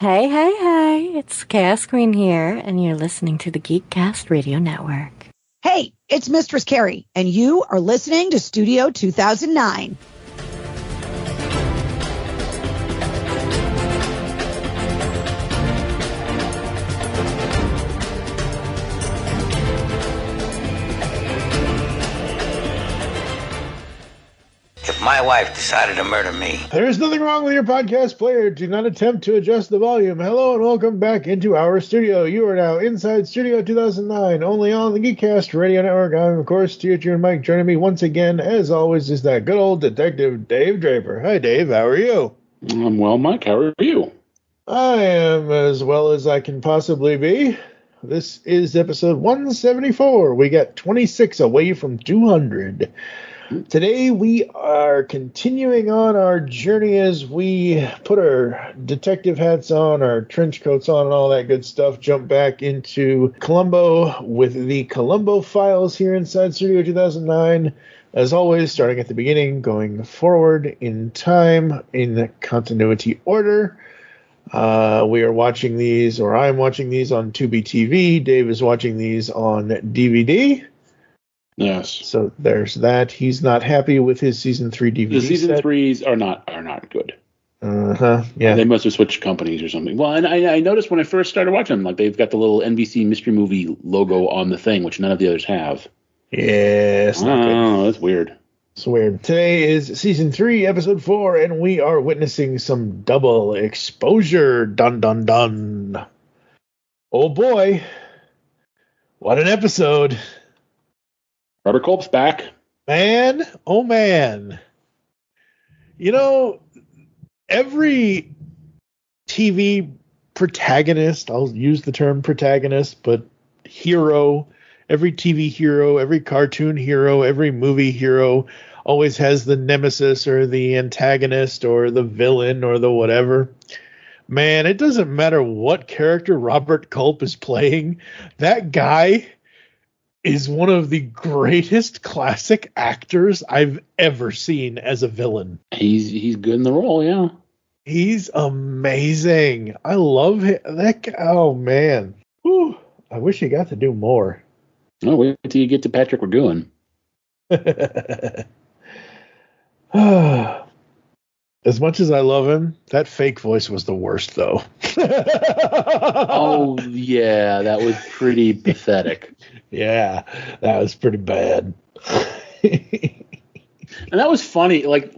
Hey, hey, hey, it's Chaos Queen here, and you're listening to the Geekcast Radio Network. Hey, it's Mistress Carrie, and you are listening to Studio 2009. If my wife decided to murder me. There is nothing wrong with your podcast player. Do not attempt to adjust the volume. Hello and welcome back into our studio. You are now inside Studio 2009, only on the Geekcast Radio Network. I'm, of course, Stuart and Mike. Joining me once again, as always, is that good old Detective Dave Draper. Hi, Dave. How are you? I'm well, Mike. How are you? I am as well as I can possibly be. This is episode 174. We got 26 away from 200. Today we are continuing on our journey as we put our detective hats on, our trench coats on, and all that good stuff. Jump back into Columbo with the Columbo files here inside Studio 2009. As always, starting at the beginning, going forward in time in continuity order. We are watching these, or I'm watching these on Tubi TV. Dave is watching these on DVD. Yes. So there's that. He's not happy with his season 3 DVD. The season 3s are not good. Yeah. They must have switched companies or something. Well, and I noticed when I first started watching them, like they've got the little NBC mystery movie logo on the thing, which none of the others have. Yes. Oh, that's weird. It's weird. Today is season 3, episode 4, and we are witnessing some double exposure. Dun dun dun. Oh boy. What an episode. Robert Culp's back. Man, oh man. You know, every TV protagonist, I'll use the term protagonist, but hero, every TV hero, every cartoon hero, every movie hero always has the nemesis or the antagonist or the villain or the whatever. Man, it doesn't matter what character Robert Culp is playing. That guy is one of the greatest classic actors I've ever seen as a villain. He's good in the role, yeah. He's amazing. I love him. That guy, oh man. Whew. I wish he got to do more. Oh, wait till you get to Patrick Ragoon. As much as I love him, that fake voice was the worst, though. Oh, yeah, that was pretty pathetic. Yeah, that was pretty bad. And that was funny. Like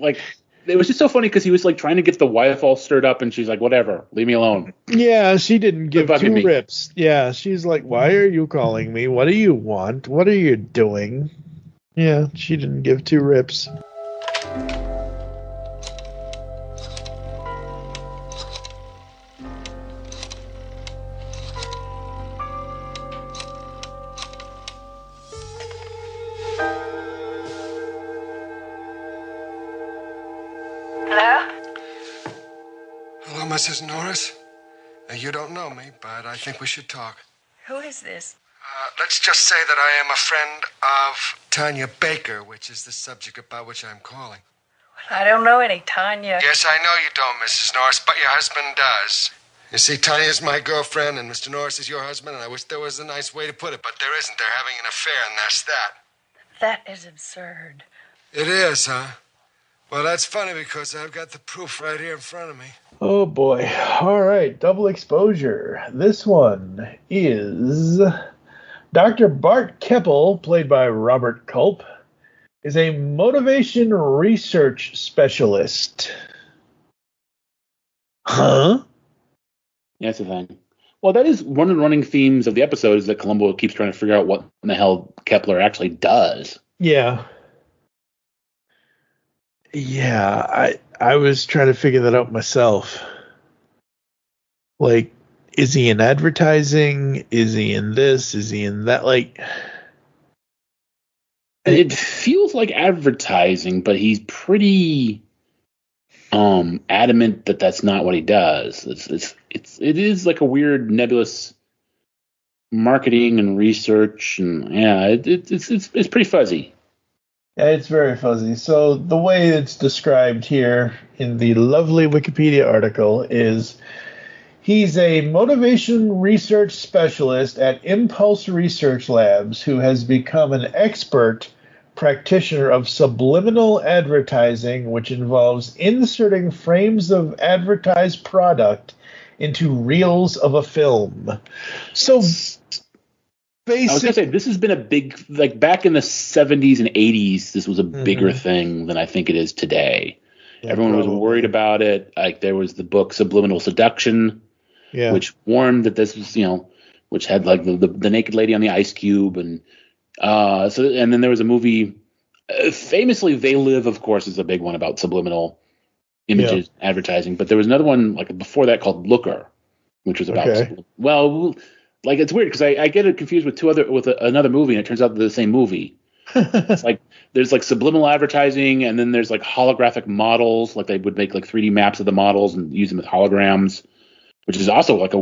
it was just so funny because he was like trying to get the wife all stirred up, and she's like, "Whatever, leave me alone." Yeah, she didn't give two rips. Yeah, she's like, "Why are you calling me? What do you want? What are you doing?" Yeah, she didn't give two rips. Hello, Mrs. Norris. You don't know me, but I think we should talk. Who is this? Let's just say that I am a friend of Tanya Baker, which is the subject about which I'm calling. Well, I don't know any Tanya. Yes, I know you don't, Mrs. Norris, but your husband does. You see, Tanya's my girlfriend, and Mr. Norris is your husband, and I wish there was a nice way to put it, but there isn't. They're having an affair, and that's that. That is absurd. It is, huh? Well, that's funny because I've got the proof right here in front of me. Oh boy. All right, double exposure. This one is Dr. Bart Keppel, played by Robert Culp, is a motivation research specialist. Huh? Yeah, that's the thing. Well, that is one of the running themes of the episode is that Columbo keeps trying to figure out what in the hell Kepler actually does. Yeah. Yeah, I was trying to figure that out myself. Like, is he in advertising? Is he in this? Is he in that? Like, it feels like advertising, but he's pretty adamant that that's not what he does. It is like a weird nebulous marketing and research, and yeah, it's pretty fuzzy. Yeah, it's very fuzzy. So the way it's described here in the lovely Wikipedia article is He's a motivation research specialist at Impulse Research Labs who has become an expert practitioner of subliminal advertising, which involves inserting frames of advertised product into reels of a film. So I was going to say, this has been a big, like back in the 70s and 80s, this was a bigger thing than I think it is today. Yeah, everyone was worried about it. Like there was the book Subliminal Seduction, which warned that this was, which had like the naked lady on the ice cube. And and then there was a movie, famously They Live, of course, is a big one about subliminal images advertising. But there was another one like before that called Looker, which was about, like it's weird because I get it confused with another movie, and it turns out they're the same movie. It's like there's like subliminal advertising, and then there's like holographic models, like they would make like 3D maps of the models and use them as holograms, which is also like a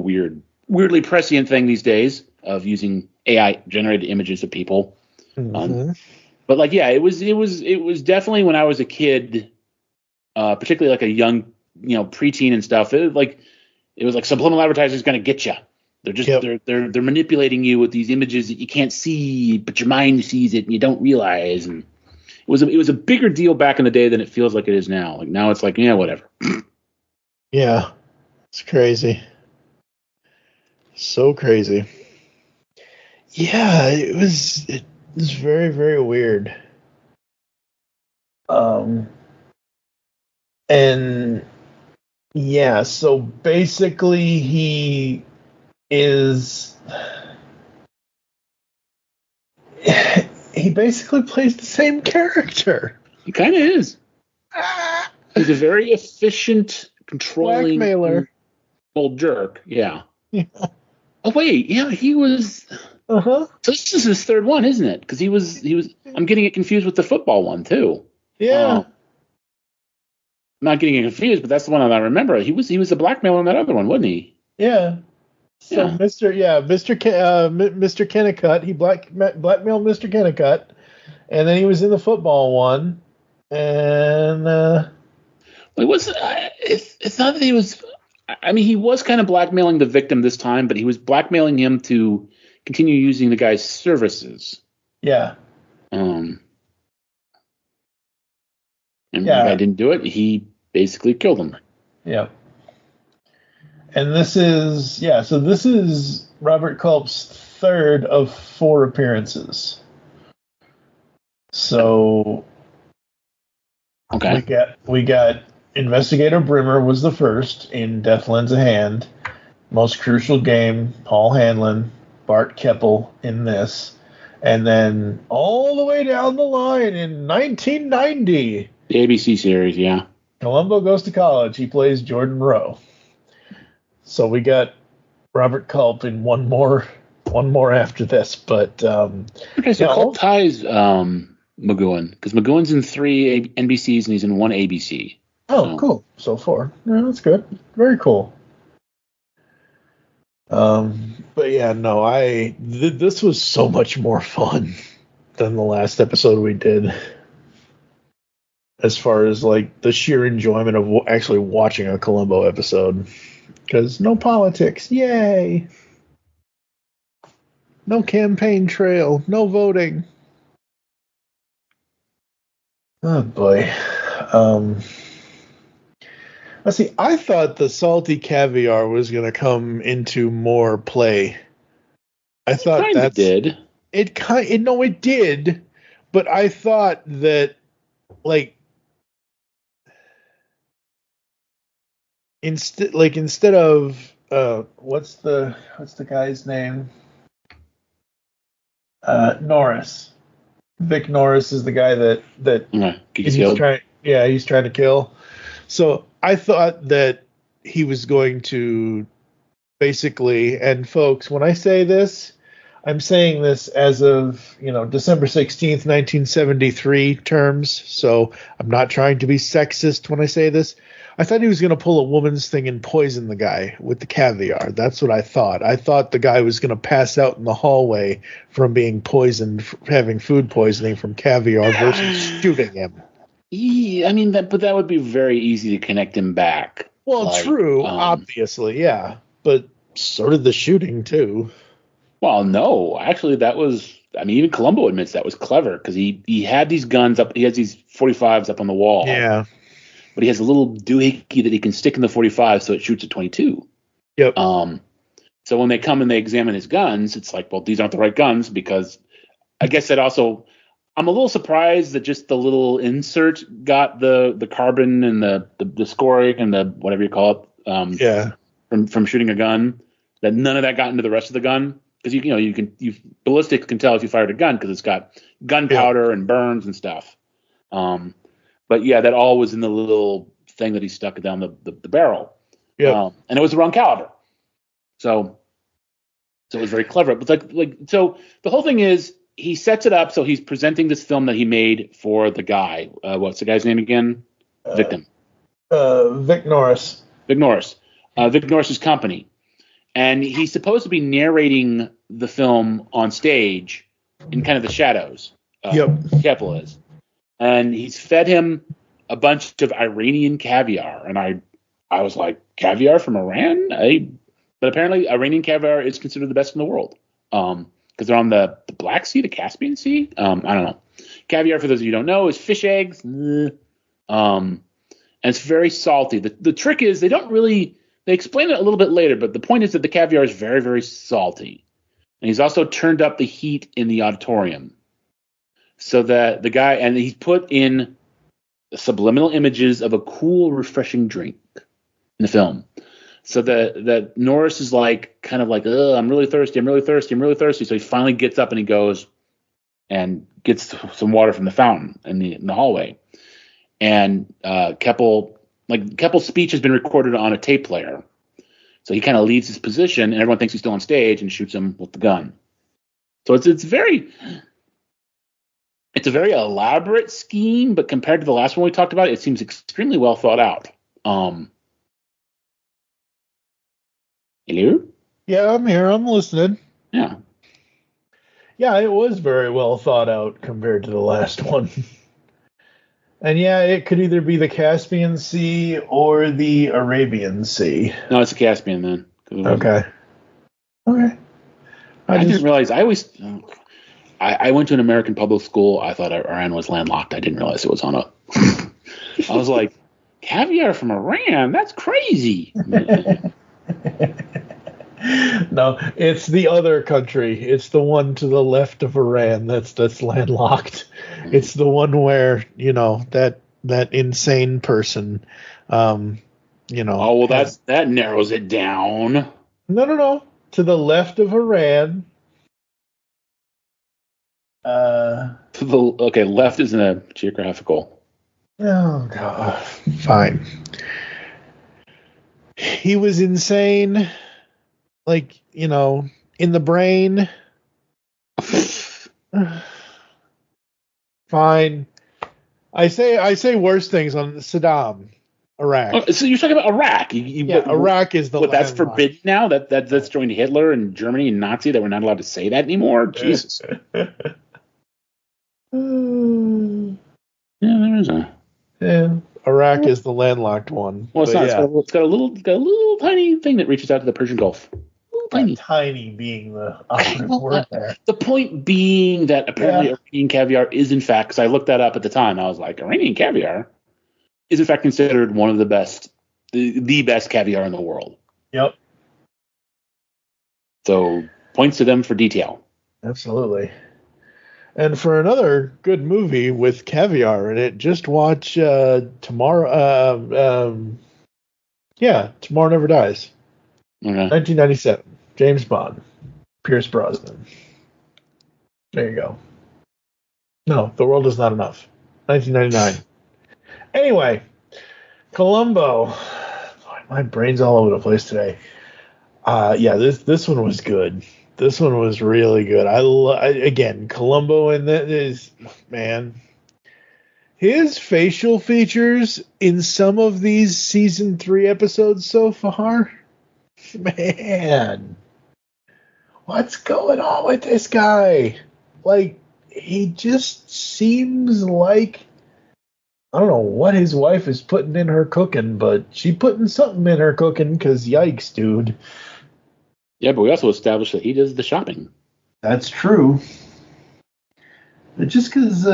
weirdly prescient thing these days of using AI generated images of people. But like it was definitely when I was a kid, particularly like a young preteen and stuff. It was like subliminal advertising is going to get you. They're just they're manipulating you with these images that you can't see, but your mind sees it and you don't realize. And it was a bigger deal back in the day than it feels like it is now. Like now it's like whatever. Yeah, it's crazy. So crazy. Yeah, it was very, very weird. And yeah, so basically he basically plays the same character. He kind of is. He's a very efficient, controlling blackmailer, old jerk. Yeah. Oh wait, he was. So this is his third one, isn't it? Because he was. I'm getting it confused with the football one too. Yeah. I'm not getting it confused, but that's the one that I remember. He was a blackmailer in that other one, wasn't he? Yeah. So Mr. Kennicott, he blackmailed Mr. Kennicott, and then he was in the football one, and it's not that he was. I mean, he was kind of blackmailing the victim this time, but he was blackmailing him to continue using the guy's services. Yeah. And when the guy didn't do it, he basically killed him. Yeah. And this is Robert Culp's third of 4 appearances. So we got Investigator Brimmer was the first in Death Lends a Hand. Most Crucial Game, Paul Hanlon, Bart Keppel in this. And then all the way down the line in 1990. The ABC series, yeah. Columbo Goes to College. He plays Jordan Rowe. So we got Robert Culp in one more after this, but okay. So Culp ties McGowan because McGowan's in 3 NBCs and he's in 1 ABC. Oh, cool. So 4. Yeah, that's good. Very cool. But yeah, no, this was so much more fun than the last episode we did. As far as like the sheer enjoyment of actually watching a Columbo episode. Because no politics, yay! No campaign trail, no voting. Oh boy. Let's see. I thought the salty caviar was going to come into more play. I thought that did. It did, but I thought that like. Instead of what's the guy's name? Norris. Vic Norris is the guy that he's trying to kill. So I thought that he was going to basically, and folks, when I say this, I'm saying this as of December 16th, 1973 terms. So I'm not trying to be sexist when I say this. I thought he was going to pull a woman's thing and poison the guy with the caviar. That's what I thought. I thought the guy was going to pass out in the hallway from being poisoned, having food poisoning from caviar versus shooting him. Yeah, but that would be very easy to connect him back. Well, true, obviously, yeah. but so did the shooting too. Well, no, actually, that was. I mean, even Columbo admits that was clever because he had these guns up. He has these 45s up on the wall. Yeah. But he has a little doohickey that he can stick in the 45 so it shoots a 22. Yep. So when they come and they examine his guns, it's like, well, these aren't the right guns because I guess that also. I'm a little surprised that just the little insert got the carbon and the scoring and the whatever you call it. From shooting a gun. That none of that got into the rest of the gun. Because ballistics can tell if you fired a gun because it's got gunpowder and burns and stuff. But yeah, that all was in the little thing that he stuck down the barrel. Yeah, and it was the wrong caliber. So it was very clever. But so the whole thing is he sets it up so he's presenting this film that he made for the guy. What's the guy's name again? Victim. Vic Norris. Vic Norris. Vic Norris's company. And he's supposed to be narrating the film on stage in kind of the shadows. Keppel is. And he's fed him a bunch of Iranian caviar. And I was like, caviar from Iran? But apparently Iranian caviar is considered the best in the world. Because they're on the Black Sea, the Caspian Sea. I don't know. Caviar, for those of you who don't know, is fish eggs. And it's very salty. The trick is they don't really... They explain it a little bit later, but the point is that the caviar is very, very salty. And he's also turned up the heat in the auditorium. So that the guy, and he's put in subliminal images of a cool, refreshing drink in the film. So that Norris is kind of like, I'm really thirsty, I'm really thirsty, I'm really thirsty. So he finally gets up and he goes and gets some water from the fountain in the hallway. And Keppel's speech has been recorded on a tape player. So he kind of leaves his position and everyone thinks he's still on stage and shoots him with the gun. So it's a very elaborate scheme, but compared to the last one we talked about, it seems extremely well thought out. Hello? Yeah, I'm here. I'm listening. Yeah. Yeah, it was very well thought out compared to the last one. And yeah, it could either be the Caspian Sea or the Arabian Sea. No, it's the Caspian then. Okay. I didn't realize. I went to an American public school. I thought Iran was landlocked. I didn't realize it was on a. I was like, caviar from Iran? That's crazy. No, it's the other country. It's the one to the left of Iran that's landlocked. It's the one where, that insane person, Oh, well, that narrows it down. No. To the left of Iran. Left isn't a geographical. Oh, God. Fine. He was insane. In the brain. Fine. I say worse things on Saddam, Iraq. Oh, so you're talking about Iraq? Iraq is the. That's forbidden now. That's joined Hitler and Germany and Nazi. That we're not allowed to say that anymore. Jesus. Yeah, there is a. Yeah, Iraq is the landlocked one. Well, it's not. Yeah. It's got a little tiny thing that reaches out to the Persian Gulf. Tiny being the operative word there. The point being that apparently Iranian caviar is in fact, because I looked that up at the time, I was like, Iranian caviar is in fact considered one of the best, the best caviar in the world. Yep. So points to them for detail. Absolutely. And for another good movie with caviar in it, just watch Tomorrow. Tomorrow Never Dies. Okay. 1997. James Bond. Pierce Brosnan. There you go. No, The World Is Not Enough. 1999. Anyway, Columbo. Boy, my brain's all over the place today. This one was good. This one was really good. Again, Columbo in that is, man, his facial features in some of these season 3 episodes so far, man, what's going on with this guy? He just seems like I don't know what his wife is putting in her cooking, but she putting something in her cooking because yikes, dude. Yeah, but we also established that he does the shopping. That's true. But just because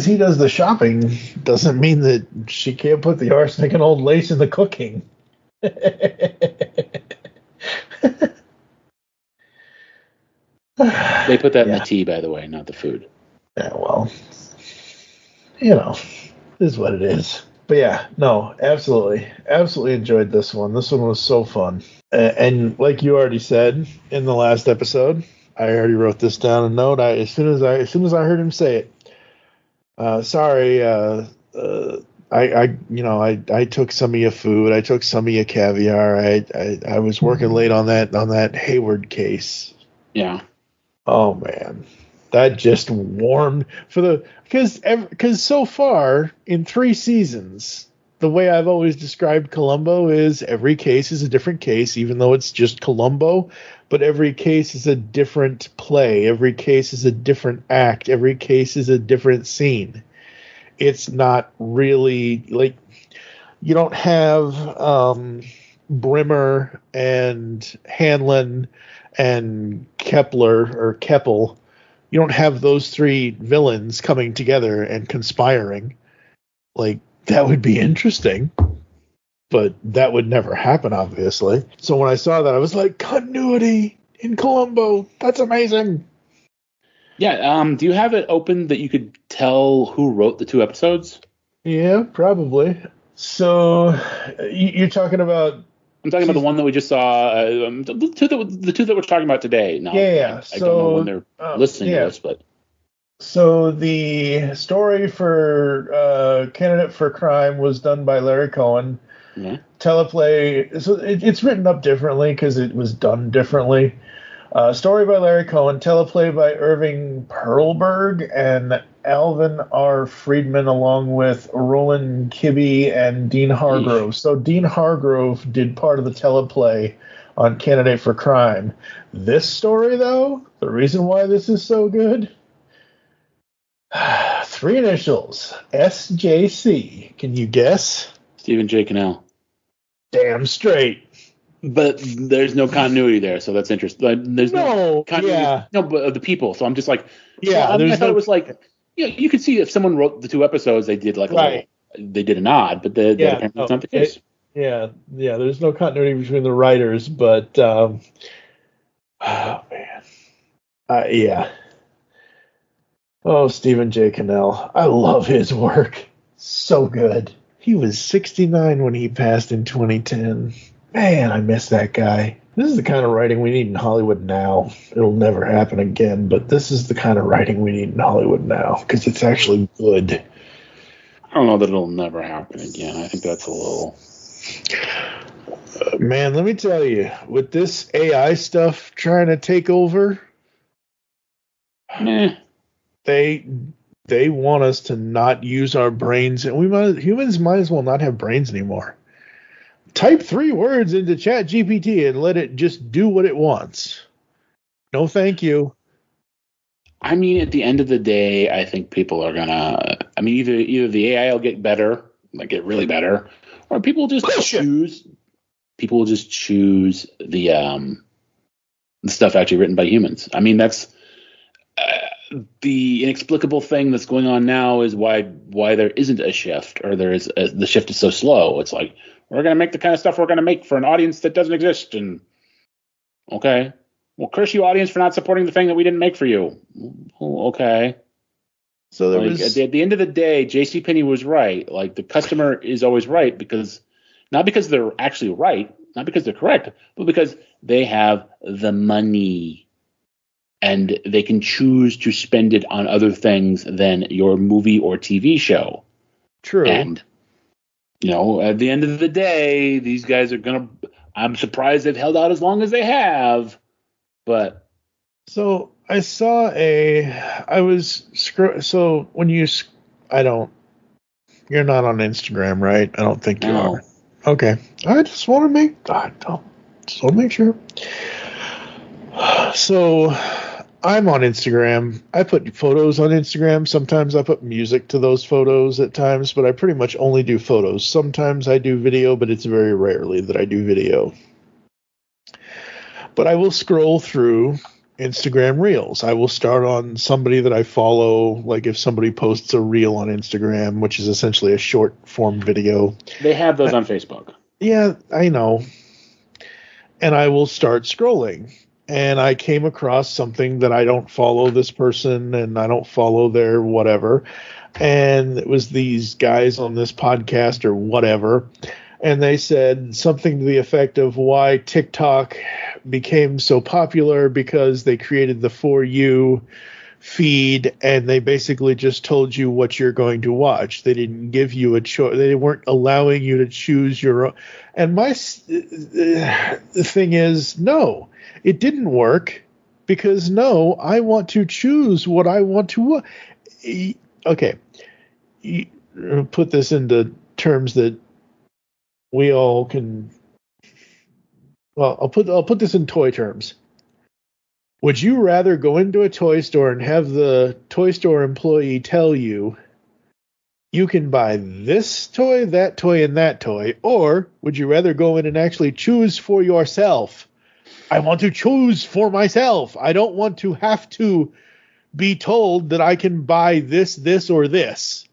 he does the shopping doesn't mean that she can't put the arsenic and old lace in the cooking. They put that in the tea, by the way, not the food. Yeah, well, it is what it is. But yeah, no, absolutely enjoyed this one. This one was so fun. And like you already said in the last episode, I already wrote this down a note. As soon as I heard him say it, sorry, I took some of your food. I took some of your caviar. I was working late on that Hayward case. Yeah. Oh man, that just warmed because so far in 3 seasons, the way I've always described Columbo is every case is a different case, even though it's just Columbo. But every case is a different play. Every case is a different act. Every case is a different scene. It's not really like you don't have Brimmer and Hanlon and Keppel. You don't have those 3 villains coming together and conspiring. Like, that would be interesting, but that would never happen, obviously. So when I saw that, I was like, continuity in Columbo. That's amazing. Yeah. Do you have it open that you could tell who wrote the 2 episodes? Yeah, probably. So you're talking about... I'm talking about the one that we just saw, the two that we're talking about today. No, yeah. I don't know when they're listening to this, but... So the story for Candidate for Crime was done by Larry Cohen. Yeah. Teleplay, so it's written up differently because it was done differently. Story by Larry Cohen, teleplay by Irving Perlberg and Alvin R. Friedman, along with Roland Kibbe and Dean Hargrove. Eesh. So Dean Hargrove did part of the teleplay on Candidate for Crime. This story, though, the reason why this is so good, 3 initials, SJC. Can you guess? Stephen J. Cannell. Damn straight. But there's no continuity there, so that's interesting. There's no continuity. Yeah. No, but of the people. So I'm just like, yeah. I thought it was like, you could see if someone wrote the 2 episodes, they did like they did a nod, but apparently that's not the case. There's no continuity between the writers, but oh man, yeah. Oh, Stephen J. Cannell, I love his work. So good. He was 69 when he passed in 2010. Man, I miss that guy. This is the kind of writing we need in Hollywood now. It'll never happen again, but this is the kind of writing we need in Hollywood now because it's actually good. I don't know that it'll never happen again. I think that's a little... man, let me tell you, with this AI stuff trying to take over, they want us to not use our brains, and humans might as well not have brains anymore. Type 3 words into ChatGPT and let it just do what it wants. No, thank you. I mean, at the end of the day, I think people are gonna. I mean, either the AI will get better, like get really better, or people will just choose. People will just choose the stuff actually written by humans. I mean, that's the inexplicable thing that's going on now is why there isn't a shift, or the shift is so slow. It's like, we're going to make the kind of stuff we're going to make for an audience that doesn't exist. And okay, well, curse you, audience, for not supporting the thing that we didn't make for you. Okay. So at the end of the day, JCPenney was right. Like, the customer is always right not because they're actually right, not because they're correct, but because they have the money and they can choose to spend it on other things than your movie or TV show. True. And at the end of the day, these guys are I'm surprised they've held out as long as they have, but. So I saw so when you're not on Instagram, right? I don't think you are. Okay. I just want to make sure. So I'm on Instagram. I put photos on Instagram. Sometimes I put music to those photos at times, but I pretty much only do photos. Sometimes I do video, but it's very rarely that I do video. But I will scroll through Instagram Reels. I will start on somebody that I follow, like if somebody posts a reel on Instagram, which is essentially a short form video. They have those on Facebook. Yeah, I know. And I will start scrolling. And I came across something that I don't follow this person and I don't follow their whatever. And it was these guys on this podcast or whatever. And they said something to the effect of why TikTok became so popular because they created the For You feed and they basically just told you what you're going to watch. They didn't give you a choice. They weren't allowing you to choose your own. And the thing is, no. It didn't work because, no, I want to choose what I want to. Okay. Put this into terms that we all can. Well, I'll put this in toy terms. Would you rather go into a toy store and have the toy store employee tell you you can buy this toy, that toy, and that toy, or would you rather go in and actually choose for yourself? I want to choose for myself. I don't want to have to be told that I can buy this, or this.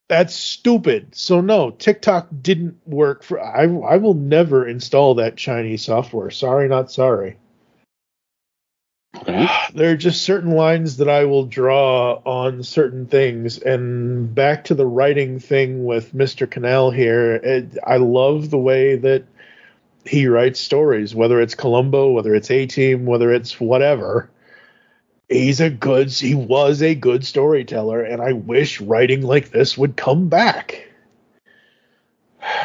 That's stupid. So no, TikTok didn't work for. I will never install that Chinese software. Sorry, not sorry. Okay. There are just certain lines that I will draw on certain things. And back to the writing thing with Mr. Cannell here, I love the way that he writes stories, whether it's Columbo, whether it's A-Team, whether it's whatever. He was a good storyteller, and I wish writing like this would come back.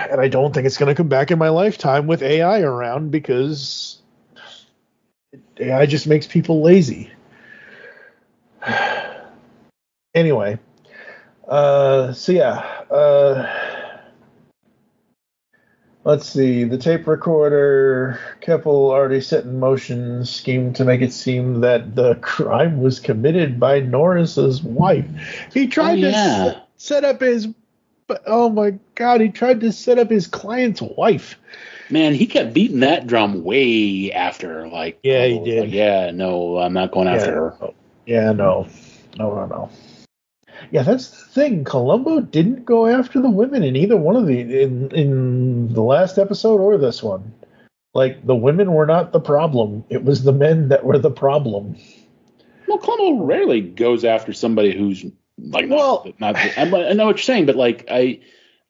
And I don't think it's going to come back in my lifetime with AI around because AI just makes people lazy. Anyway, let's see. The tape recorder, Keppel already set in motion scheme to make it seem that the crime was committed by Norris's wife. He tried to set up his. Oh my God! He tried to set up his client's wife. Man, he kept beating that drum way after. Like, yeah, he did. Like, no, I'm not going after her. Yeah, no. Yeah, that's the thing. Columbo didn't go after the women in either one of in the last episode or this one. Like, the women were not the problem. It was the men that were the problem. Well, Columbo rarely goes after somebody who's like, not I know what you're saying, but like,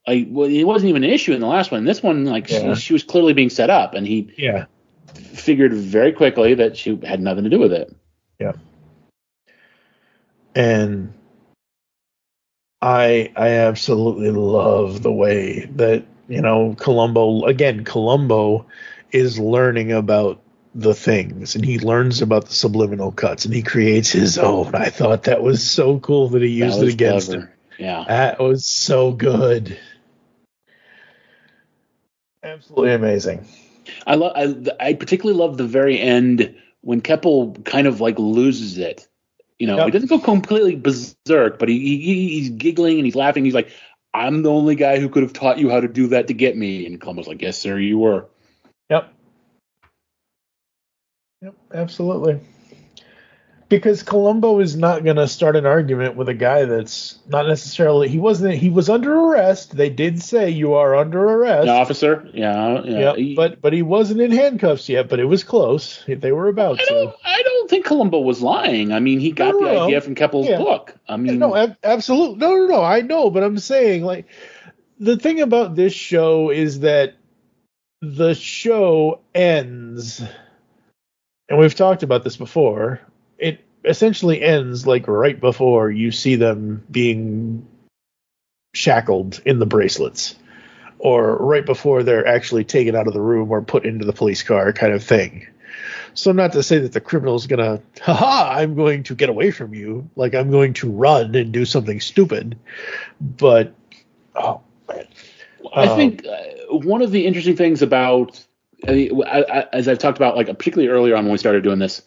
it wasn't even an issue in the last one. In this one, like, she was clearly being set up, and he figured very quickly that she had nothing to do with it. Yeah. And I absolutely love the way that, Columbo is learning about the things, and he learns about the subliminal cuts, and he creates his own. I thought that was so cool that he used it against him. Yeah. That was so good. Absolutely amazing. I particularly love the very end when Keppel kind of like loses it. He doesn't go completely berserk, but he's giggling and he's laughing. He's like, I'm the only guy who could have taught you how to do that to get me. And Columbo's like, yes, sir, you were. Yep, absolutely. Because Columbo is not going to start an argument with a guy that's not necessarily. He was under arrest. They did say you are under arrest, the officer. Yeah. But he wasn't in handcuffs yet. But it was close. They were about to. I don't think Columbo was lying. I mean, he got the idea from Keppel's book. I mean, absolutely. No. I know, but I'm saying, like, the thing about this show is that the show ends, and we've talked about this before. It essentially ends like right before you see them being shackled in the bracelets, or right before they're actually taken out of the room or put into the police car, kind of thing. So not to say that the criminal's gonna, I'm going to get away from you, like I'm going to run and do something stupid, but oh man. I think one of the interesting things about, as I've talked about, like particularly earlier on when we started doing this,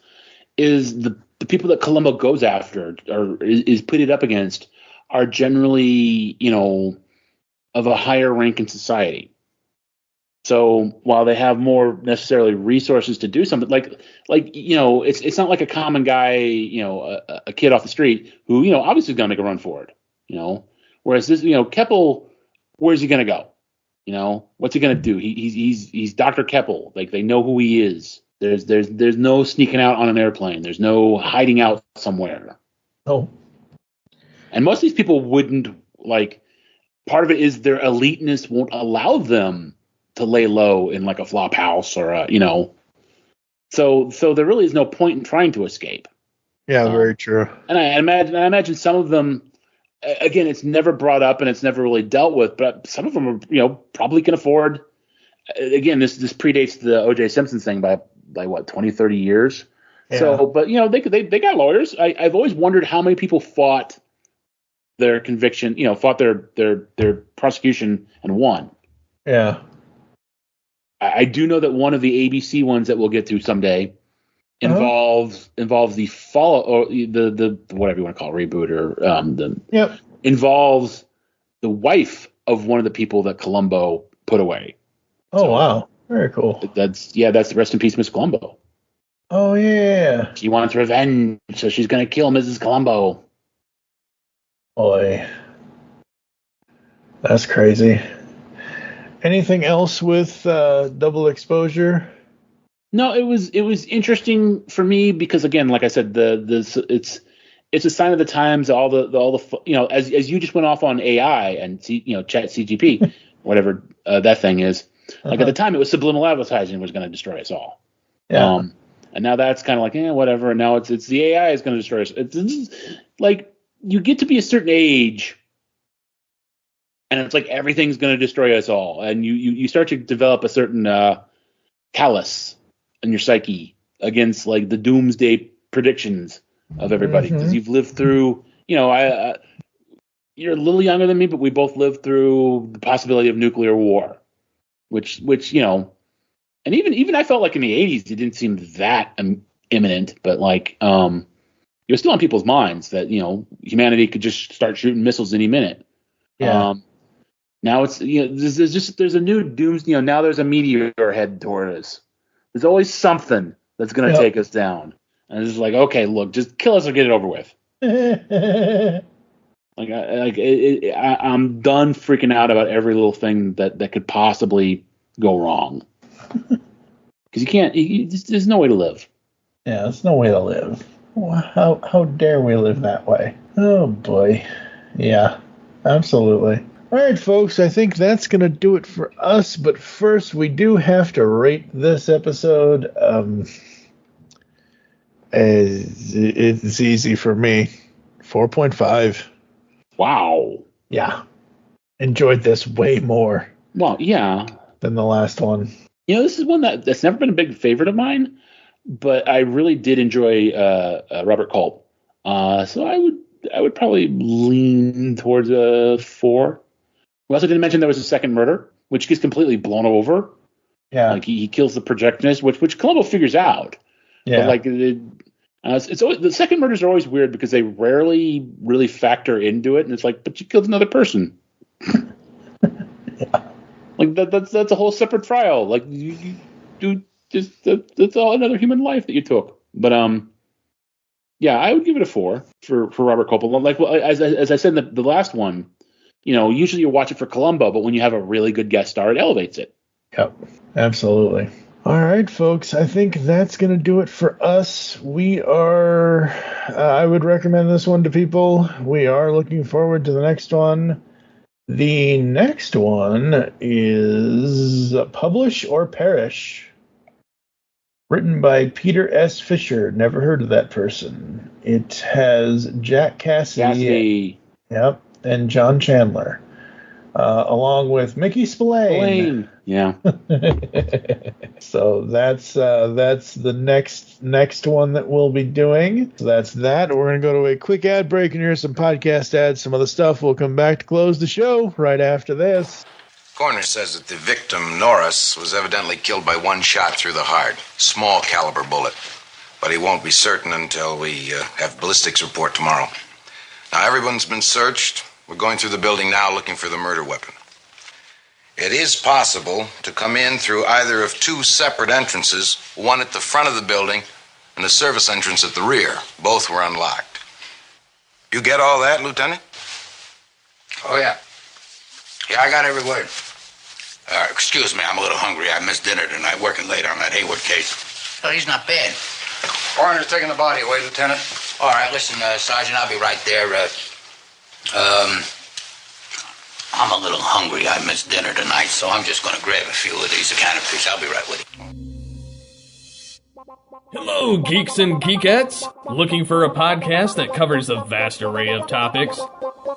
is the people that Columbo goes after or is pitted up against are generally, of a higher rank in society. So while they have more necessarily resources to do something, it's not like a common guy, a kid off the street who, obviously is going to make a run for it, Whereas this, Keppel, where's he going to go? What's he going to do? He's Dr. Keppel. Like, they know who he is. There's no sneaking out on an airplane. There's no hiding out somewhere. Oh. And most of these people wouldn't, part of it is their eliteness won't allow them to lay low in like a flop house or so there really is no point in trying to escape. Yeah, very true. And I imagine some of them, again, it's never brought up and it's never really dealt with, but some of them are, probably can afford. Again, this predates the O.J. Simpson thing by what, 20, 30 years. Yeah. So, but they got lawyers. I've always wondered how many people fought their conviction, fought their prosecution and won. Yeah. I do know that one of the ABC ones that we'll get to someday involves the follow or the whatever you want to call it, reboot or involves the wife of one of the people that Columbo put away. Oh, so, wow. Very cool. That's rest in peace, Miss Columbo. Oh, yeah. She wants revenge, so she's going to kill Mrs. Columbo. Boy. That's crazy. Anything else with double exposure? No, it was interesting for me because, again, like I said, it's a sign of the times. All the as you just went off on AI and Chat CGP, whatever that thing is. Like at the time, it was subliminal advertising was going to destroy us all. Yeah. And now that's kind of like whatever. And now it's the AI is going to destroy us. It's like you get to be a certain age. And it's like everything's going to destroy us all. And you start to develop a certain callous in your psyche against like the doomsday predictions of everybody. Because you've lived through, you're a little younger than me, but we both lived through the possibility of nuclear war, which and even I felt like in the 80s, it didn't seem that imminent, but like it was still on people's minds that, humanity could just start shooting missiles any minute. Yeah. Now it's there's a new dooms. Now there's a meteor headed toward us. There's always something that's going to take us down, and it's like, okay, look, just kill us or get it over with. I'm done freaking out about every little thing that could possibly go wrong. Because you can't. There's no way to live. Yeah, there's no way to live. How dare we live that way? Oh boy. Yeah, absolutely. All right, folks, I think that's going to do it for us. But first, we do have to rate this episode. It's easy for me. 4.5. Wow. Yeah. Enjoyed this way more. Well, yeah. Than the last one. This is one that's never been a big favorite of mine, but I really did enjoy Robert Culp. So I would probably lean towards a 4. We also didn't mention there was a second murder, which gets completely blown over. Yeah. Like he kills the projectionist, which Columbo figures out. Yeah. But like it's always, the second murders are always weird because they rarely really factor into it, and it's like, but you killed another person. Yeah. Like that's a whole separate trial. Like you do just that's all another human life that you took. But yeah, I would give it a 4 for Robert Culp. Like as I said in the last one. Usually you watch it for Columbo, but when you have a really good guest star, it elevates it. Yep, absolutely. All right, folks, I think that's going to do it for us. We are, I would recommend this one to people. We are looking forward to the next one. The next one is Publish or Perish, written by Peter S. Fisher. Never heard of that person. It has Jack Cassidy. Yep. And John Chandler, along with Mickey Spillane. Yeah. So that's the next one that we'll be doing. So that's that. We're going to go to a quick ad break and hear some podcast ads, some other stuff. We'll come back to close the show right after this. Coroner says that the victim, Norris, was evidently killed by one shot through the heart. Small caliber bullet. but he won't be certain until we have ballistics report tomorrow. Now, everyone's been searched. We're going through the building now looking for the murder weapon. It is possible to come in through either of two separate entrances, one at the front of the building and a service entrance at the rear. Both were unlocked. You get all that, Lieutenant? Oh, yeah. Yeah, I got every word. Excuse me, I'm a little hungry. I missed dinner tonight, working late on that Hayward case. Oh, he's not bad. Coroner's taking the body away, Lieutenant. All right, listen, Sergeant, I'll be right there. I'm a little hungry. I missed dinner tonight, so I'm just going to grab a few of these canopies. I'll be right with you. Hello, geeks and geekettes! Looking for a podcast that covers a vast array of topics?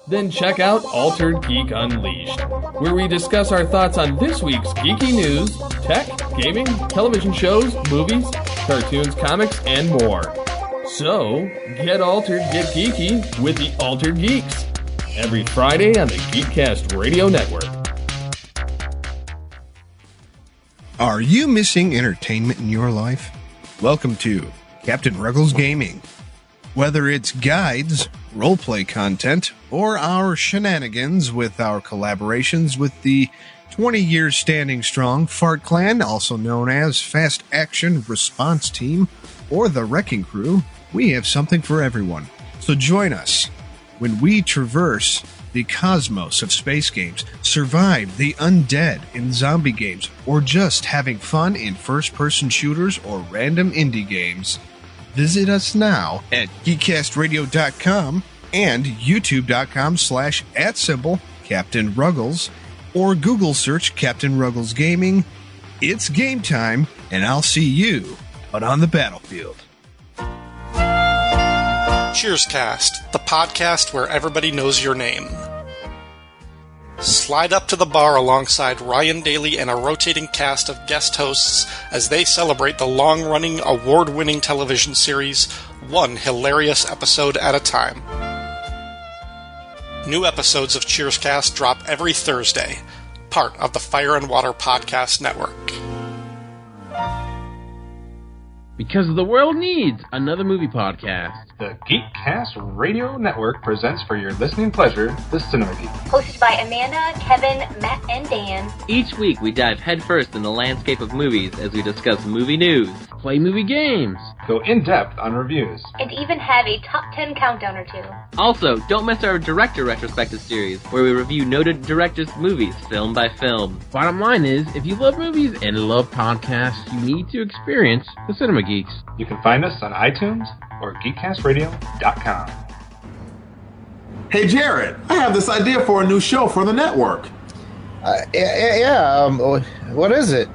Then check out Altered Geek Unleashed, where we discuss our thoughts on this week's geeky news, tech, gaming, television shows, movies, cartoons, comics, and more. So, get altered, get geeky with the Altered Geeks. Every Friday on the Geekcast Radio Network. Are you missing entertainment in your life? Welcome to Captain Ruggles Gaming. Whether it's guides, roleplay content, or our shenanigans with our collaborations with the 20 years standing strong Fart Clan, also known as Fast Action Response Team, or the Wrecking Crew, we have something for everyone. So join us when we traverse the cosmos of space games, survive the undead in zombie games, or just having fun in first-person shooters or random indie games. Visit us now at geekcastradio.com and youtube.com/@Captain Ruggles, or Google search Captain Ruggles Gaming. It's game time, and I'll see you out on the battlefield. Cheerscast, the podcast where everybody knows your name. Slide up to the bar alongside Ryan Daly and a rotating cast of guest hosts as they celebrate the long-running, award-winning television series, one hilarious episode at a time. New episodes of Cheerscast drop every Thursday, part of the Fire and Water Podcast Network. Because the world needs another movie podcast. The Geekcast Radio Network presents for your listening pleasure the Cinema Geek. Hosted by Amanda, Kevin, Matt, and Dan. Each week we dive headfirst in the landscape of movies as we discuss movie news, play movie games, go in-depth on reviews, and even have a top 10 countdown or two. Also, don't miss our director retrospective series, where we review noted directors' movies film by film. Bottom line is, if you love movies and love podcasts, you need to experience the Cinema Geeks. You can find us on iTunes or geekcastradio.com. Hey Jared, I have this idea for a new show for the network. What is it?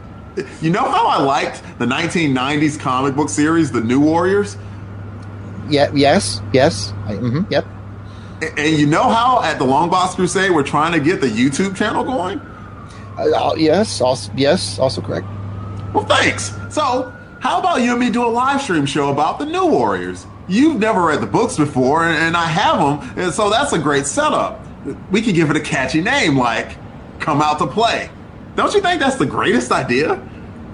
You know how I liked the 1990s comic book series, The New Warriors? Yes. Yep. And you know how at the Long Box Crusade we're trying to get the YouTube channel going? Yes, also correct. Well, thanks. So, how about you and me do a live stream show about the New Warriors? You've never read the books before, and I have them, and so that's a great setup. We could give it a catchy name like Come Out to Play. Don't you think that's the greatest idea?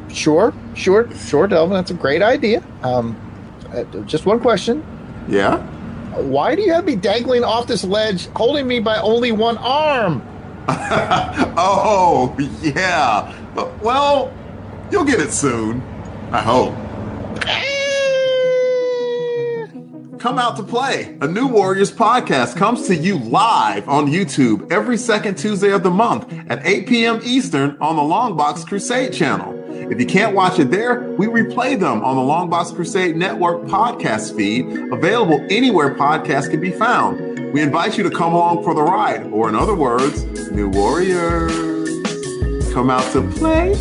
Sure, Delvin. That's a great idea. Just one question. Yeah? Why do you have me dangling off this ledge, holding me by only one arm? Oh, yeah. Well, you'll get it soon. I hope. Come Out to Play, a New Warriors podcast, comes to you live on YouTube every second Tuesday of the month at 8 p.m. Eastern on the Longbox Crusade channel. If you can't watch it there, we replay them on the Longbox Crusade Network podcast feed, available anywhere podcasts can be found. We invite you to come along for the ride, or in other words, New Warriors, come out to play.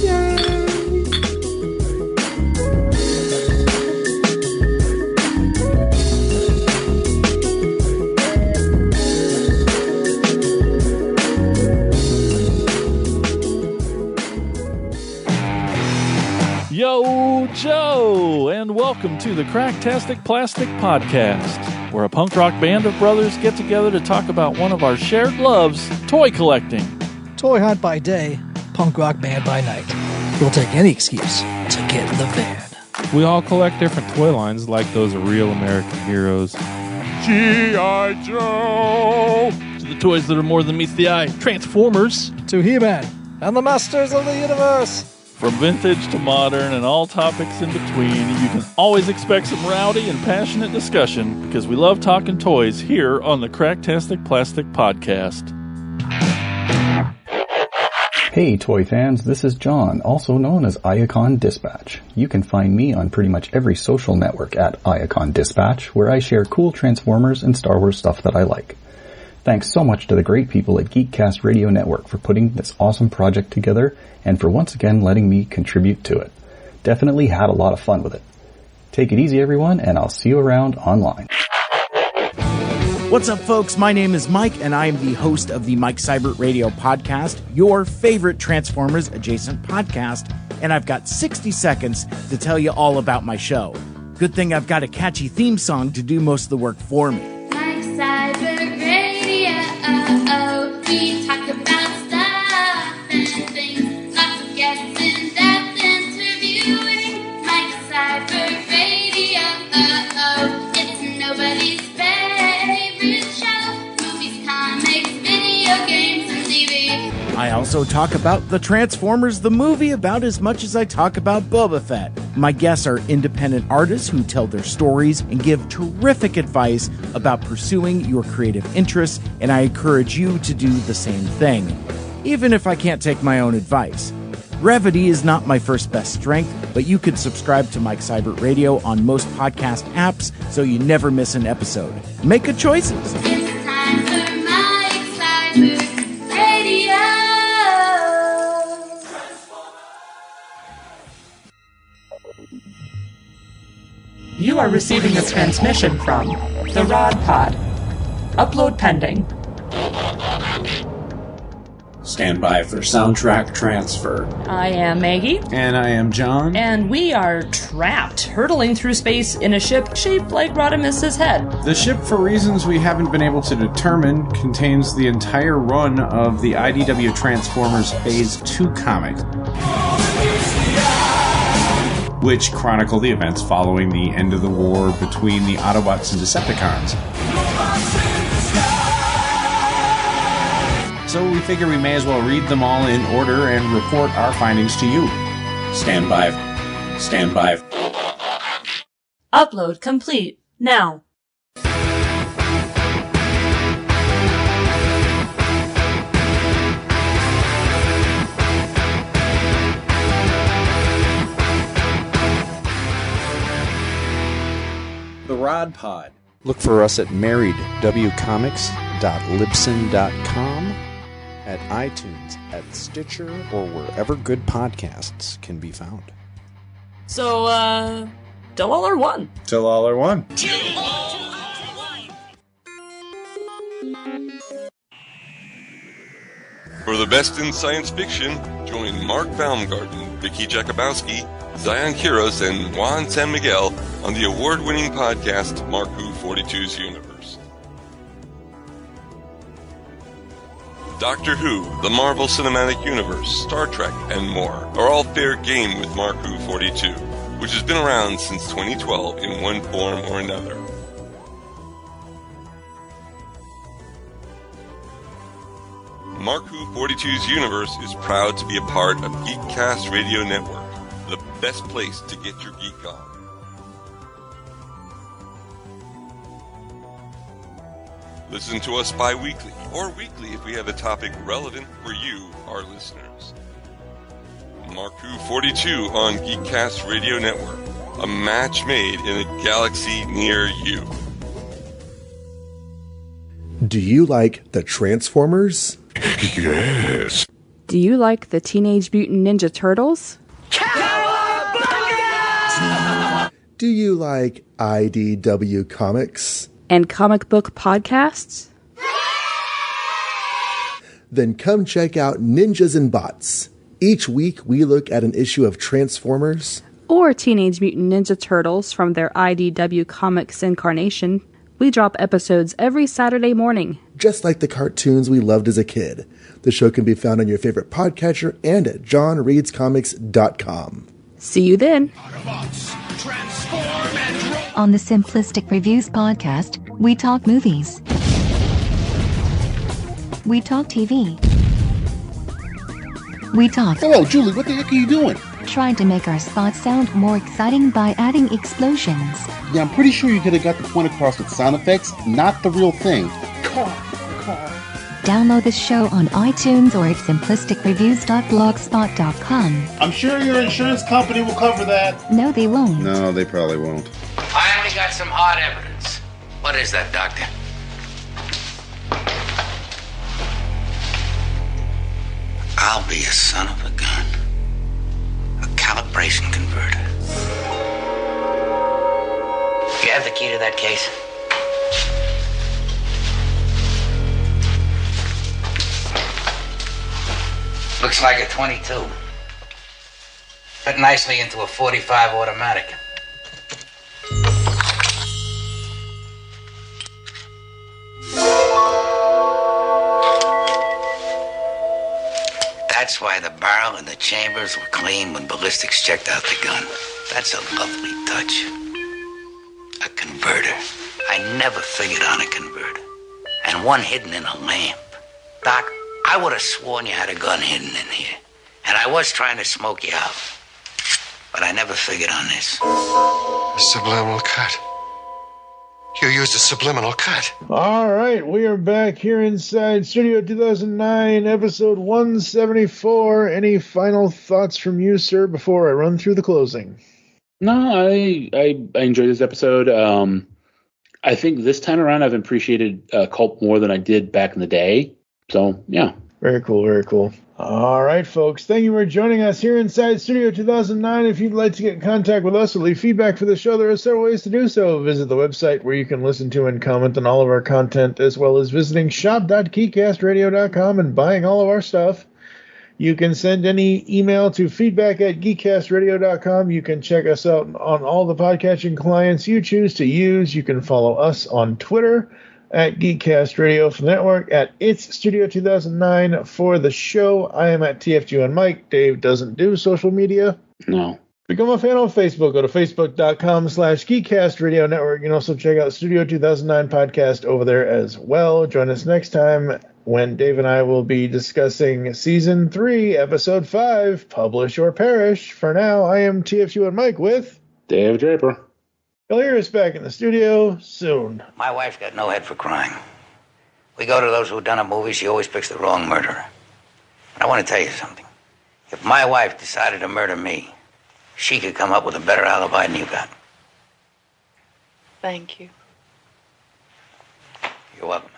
Yo, Joe, and welcome to the Cracktastic Plastic Podcast, where a punk rock band of brothers get together to talk about one of our shared loves, toy collecting. Toy hunt by day, punk rock band by night. We'll take any excuse to get in the van. We all collect different toy lines like those real American heroes. G.I. Joe! To the toys that are more than meets the eye. Transformers. To He-Man and the Masters of the Universe. From vintage to modern and all topics in between, you can always expect some rowdy and passionate discussion because we love talking toys here on the Cracktastic Plastic Podcast. Hey toy fans, this is John, also known as Iacon Dispatch. You can find me on pretty much every social network at Iacon Dispatch, where I share cool Transformers and Star Wars stuff that I like. Thanks so much to the great people at Geekcast Radio Network for putting this awesome project together and for once again letting me contribute to it. Definitely had a lot of fun with it. Take it easy everyone, and I'll see you around online. What's up, folks? My name is Mike, and I am the host of the Mike Seibert Radio Podcast, your favorite Transformers adjacent podcast, and I've got 60 seconds to tell you all about my show. Good thing I've got a catchy theme song to do most of the work for me. Mike Seibert Radio, we talk about stuff and things, lots of guests in-depth interviewing. Mike Seibert Radio, it's nobody's I also talk about the Transformers the movie about as much as I talk about Boba Fett. My guests are independent artists who tell their stories and give terrific advice about pursuing your creative interests, and I encourage you to do the same thing, even if I can't take my own advice. Brevity is not my first best strength, but you can subscribe to Mike Seibert Radio on most podcast apps so you never miss an episode. Make good choices. It's time for Mike Seibert Radio. You are receiving a transmission from the Rod Pod. Upload pending. Stand by for soundtrack transfer. I am Maggie. And I am John. And we are trapped, hurtling through space in a ship shaped like Rodimus's head. The ship, for reasons we haven't been able to determine, contains the entire run of the IDW Transformers Phase 2 comic, which chronicle the events following the end of the war between the Autobots and Decepticons. So we figure we may as well read them all in order and report our findings to you. Stand by. Stand by. Upload complete. Now. The Rod Pod. Look for us at marriedwcomics.libsyn.com, at iTunes, at Stitcher, or wherever good podcasts can be found. So, till all are one. Till all are one. For the best in science fiction, join Mark Baumgarten, Vicky Jakubowski, Zion Kiros, and Juan San Miguel on the award-winning podcast Mark Who 42's Universe. Doctor Who, the Marvel Cinematic Universe, Star Trek, and more are all fair game with Mark Who 42, which has been around since 2012 in one form or another. Mark Who 42's Universe is proud to be a part of Geekcast Radio Network, the best place to get your geek on. Listen to us bi-weekly or weekly if we have a topic relevant for you, our listeners. Mark Who 42 on Geekcast Radio Network, a match made in a galaxy near you. Do you like the Transformers? Yes. Do you like the Teenage Mutant Ninja Turtles? Do you like IDW Comics? And comic book podcasts? Then come check out Ninjas and Bots. Each week we look at an issue of Transformers or Teenage Mutant Ninja Turtles from their IDW Comics incarnation. We drop episodes every Saturday morning. Just like the cartoons we loved as a kid. The show can be found on your favorite podcatcher and at johnreadscomics.com. See you then. On the Simplistic Reviews podcast, we talk movies. We talk TV. We talk. Hello, Julie, what the heck are you doing? Trying to make our spots sound more exciting by adding explosions. Yeah, I'm pretty sure you could have got the point across with sound effects, not the real thing. Car. Download the show on iTunes or at simplisticreviews.blogspot.com. I'm sure your insurance company will cover that. No, they won't. No, they probably won't. I only got some hard evidence. What is that, Doctor? I'll be a son of a gun. A calibration converter. You have the key to that case? Looks like a 22. Fit nicely into a 45 automatic. That's why the barrel and the chambers were clean when ballistics checked out the gun. That's a lovely touch. A converter. I never figured on a converter. And one hidden in a lamp. Doc, I would have sworn you had a gun hidden in here. And I was trying to smoke you out. But I never figured on this. Subliminal cut. You used a subliminal cut. All right, we are back here inside Studio 2009, episode 174. Any final thoughts from you, sir, before I run through the closing? No, I enjoyed this episode. I think this time around I've appreciated Culp more than I did back in the day. So, yeah. Very cool, very cool. All right, folks. Thank you for joining us here inside Studio 2009. If you'd like to get in contact with us or leave feedback for the show, there are several ways to do so. Visit the website where you can listen to and comment on all of our content, as well as visiting shop.geekcastradio.com and buying all of our stuff. You can send any email to feedback@geekcastradio.com. You can check us out on all the podcatching clients you choose to use. You can follow us on Twitter at Geekcast Radio for the network, at It's Studio 2009 for the show. I am at TFG Mike. Dave doesn't do social media. No. Become a fan on Facebook. Go to facebook.com/Geekcast Radio Network. You can also check out Studio 2009 podcast over there as well. Join us next time when Dave and I will be discussing Season 3, Episode 5, Publish or Perish. For now, I am TFG Mike with Dave Draper. You'll hear us back in the studio soon. My wife's got no head for crime. We go to those who've done a movie, she always picks the wrong murderer. But I want to tell you something. If my wife decided to murder me, she could come up with a better alibi than you got. Thank you. You're welcome.